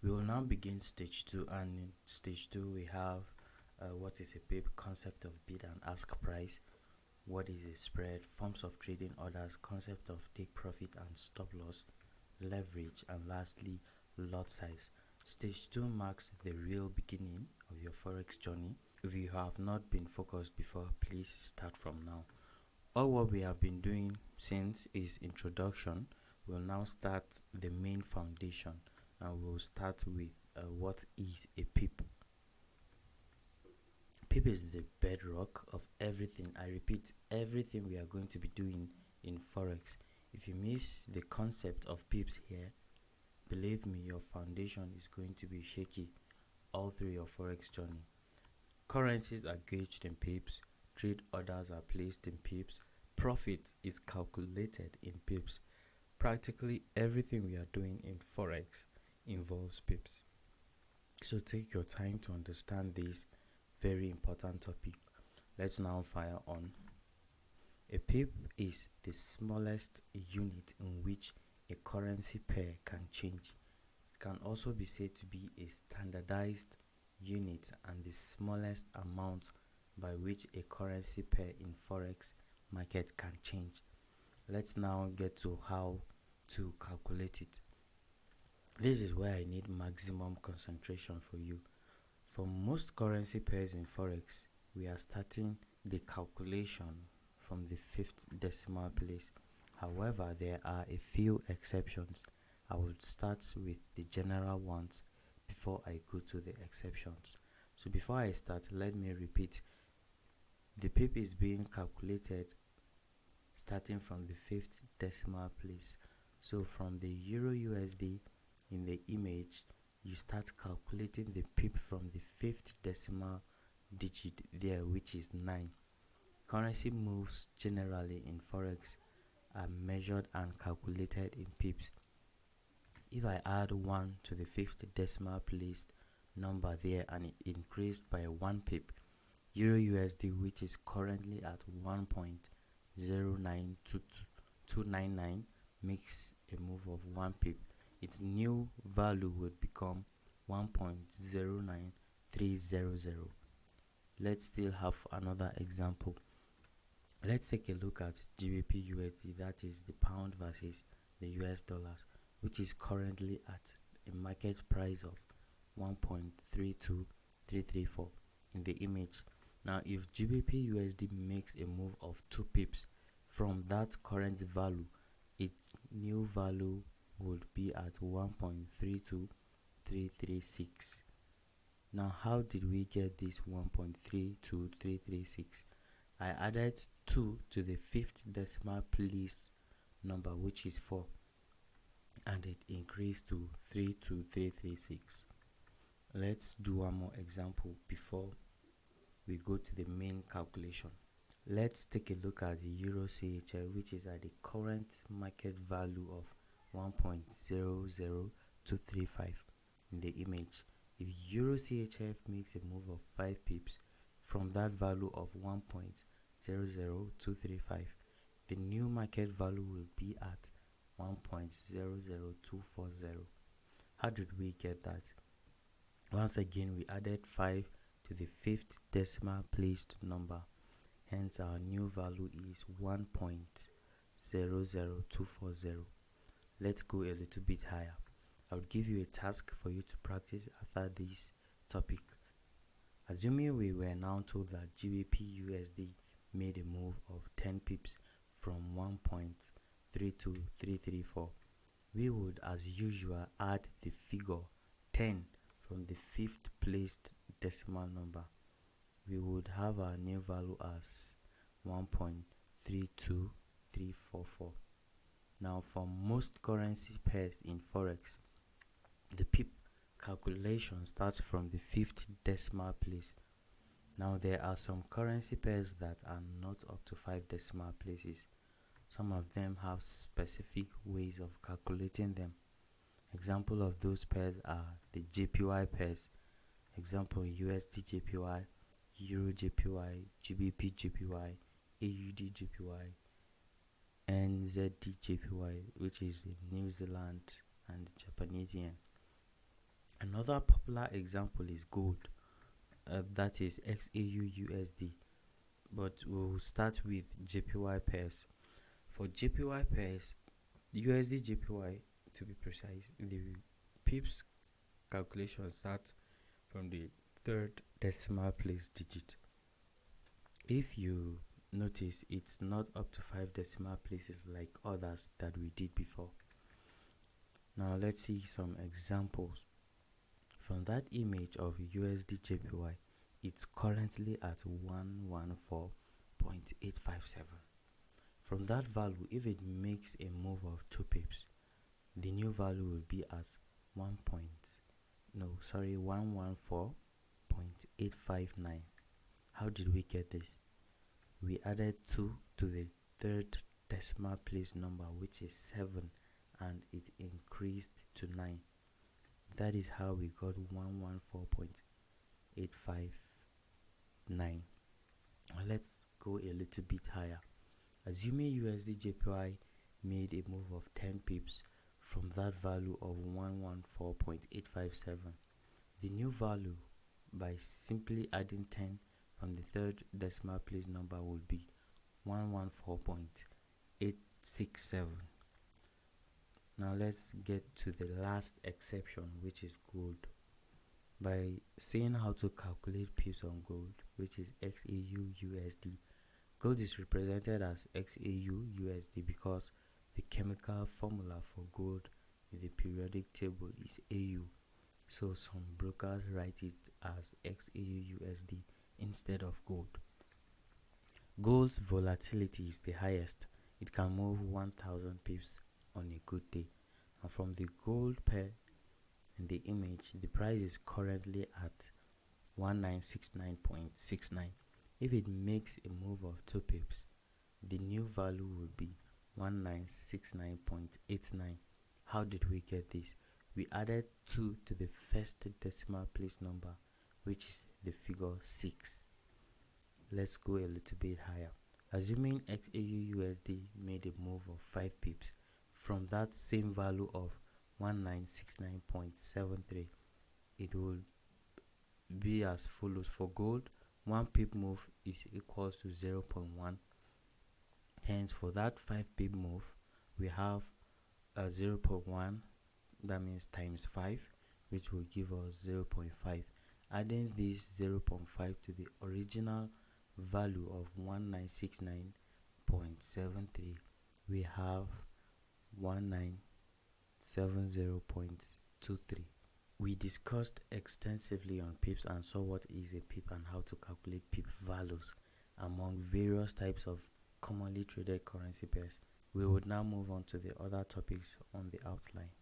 We will now begin stage 2, and in stage 2 we have what is a pip, concept of bid and ask price, what is a spread, forms of trading orders, concept of take profit and stop loss, leverage, and lastly lot size. Stage 2 marks the real beginning of your forex journey. If you have not been focused before, please start from now. All what we have been doing since is introduction. We'll now start the main foundation, and we'll start with what is a pip. Pip is the bedrock of everything. I repeat, everything we are going to be doing in forex. If you miss the concept of pips here, believe me, your foundation is going to be shaky all through your forex journey. Currencies are gauged in pips, trade orders are placed in pips, profit is calculated in pips. Practically everything we are doing in forex involves pips. So take your time to understand this very important topic. Let's now fire on. A pip is the smallest unit in which a currency pair can change. It can also be said to be a standardized unit and the smallest amount by which a currency pair in forex market can change. Let's now get to how to calculate it. This is where I need maximum concentration for you. For most currency pairs in forex, we are starting the calculation from the 5th decimal place. However, there are a few exceptions. I will start with the general ones before I go to the exceptions. So before I start, let me repeat. The pip is being calculated starting from the 5th decimal place. So from the Euro USD in the image, you start calculating the pip from the 5th decimal digit there, which is 9. Currency moves generally in forex are measured and calculated in pips. If I add 1 to the 5th decimal place number there and it increased by 1 pip, Euro USD, which is currently at 1.092299, makes a move of 1 pip. Its new value would become 1.09300. Let's still have another example. Let's take a look at GBP USD, that is the pound versus the US dollars, which is currently at a market price of 1.32334 in the image. Now, if GBP USD makes a move of 2 pips from that current value, its new value would be at 1.32336. Now, how did we get this 1.32336? I added 2 to the 5th decimal place number, which is 4, and it increased to 32336. Let's do one more example before we go to the main calculation. Let's take a look at the Euro CHF, which is at the current market value of 1.00235 in the image. If Euro CHF makes a move of 5 pips from that value of 1.00235, the new market value will be at 1.00240. How did we get that? Once again, we added 5 to the 5th decimal placed number. Hence, our new value is 1.00240. Let's go a little bit higher. I'll give you a task for you to practice after this topic. Assuming we were now told that GBP USD made a move of 10 pips from 1.32334, we would, as usual, add the figure 10 from the 5th placed decimal number. We would have our new value as 1.32344. Now, for most currency pairs in forex, the pip calculation starts from the 5th decimal place. Now, there are some currency pairs that are not up to 5 decimal places. Some of them have specific ways of calculating them. Example of those pairs are the JPY pairs. Example, USD JPY, Euro JPY, GBP JPY, AUD JPY, NZD JPY, which is the New Zealand and Japanese yen. Another popular example is gold, that is XAU/USD, but we'll start with JPY pairs. For JPY pairs, USD JPY to be precise, the pips calculation starts from the third decimal place digit. If you notice, it's not up to 5 decimal places like others that we did before. Now let's see some examples. From that image of USD JPY, it's currently at 114.857. From that value, if it makes a move of 2 pips, the new value will be at 114.859. How did we get this? We added 2 to the third decimal place number, which is 7, and it increased to 9. That is how we got 114.859. Let's go a little bit higher. Assuming USD JPY made a move of 10 pips from that value of 114.857, the new value, by simply adding 10 from the third decimal place number, would be 114.867. Now let's get to the last exception, which is gold. By seeing how to calculate pips on gold, which is XAU/USD, gold is represented as XAU/USD because the chemical formula for gold in the periodic table is AU. So some brokers write it as XAU/USD instead of gold. Gold's volatility is the highest. It can move 1000 pips on a good day. And from the gold pair in the image, the price is currently at 1969.69. If it makes a move of 2 pips, the new value will be 1969.89. How did we get this? We added 2 to the first decimal place number, which is the figure 6. Let's go a little bit higher. Assuming XAU/USD made a move of 5 pips from that same value of 1969.73, it will be as follows. For gold, 1 pip move is equals to 0.1. Hence, for that 5 pip move, we have a 0.1, that means times 5, which will give us 0.5. Adding this 0.5 to the original value of 1969.73, we have 1970.23. We discussed extensively on pips and saw what is a pip and how to calculate pip values among various types of commonly traded currency pairs. We would now move on to the other topics on the outline.